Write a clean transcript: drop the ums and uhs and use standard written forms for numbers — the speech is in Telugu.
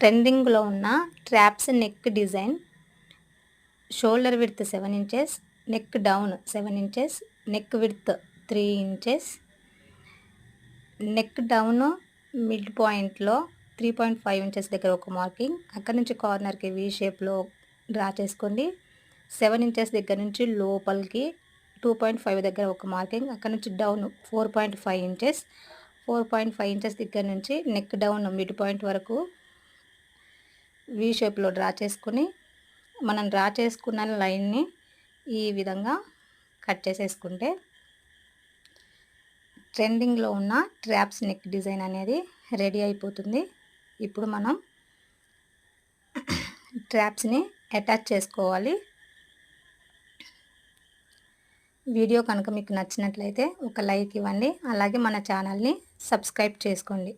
ట్రెండింగ్లో ఉన్న traps neck design. Shoulder width 7 inches, neck down 7 inches, neck width 3 inches, neck down mid పాయింట్లో 3.5 ఇంచెస్ దగ్గర ఒక మార్కింగ్, అక్కడ నుంచి కార్నర్కి వీ షేప్లో డ్రా చేసుకోండి. 7 ఇంచెస్ దగ్గర నుంచి లోపలికి 2.5 దగ్గర ఒక మార్కింగ్, అక్కడ నుంచి డౌన్ 4.5 ఇంచెస్, 4.5 ఇంచెస్ దగ్గర నుంచి నెక్ డౌన్ మిడ్ పాయింట్ వరకు వీ షేప్లో డ్రా చేసుకుని మనం డ్రా చేసుకున్న లైన్ని ఈ విధంగా కట్ చేసేసుకుంటే ట్రెండింగ్లో ఉన్న ట్రాప్స్ నెక్ డిజైన్ అనేది రెడీ అయిపోతుంది. ఇప్పుడు మనం ట్రాప్స్ని అటాచ్ చేసుకోవాలి. వీడియో కనుక మీకు నచ్చినట్లయితే ఒక లైక్ ఇవ్వండి, అలాగే మన ఛానల్ని సబ్స్క్రైబ్ చేసుకోండి.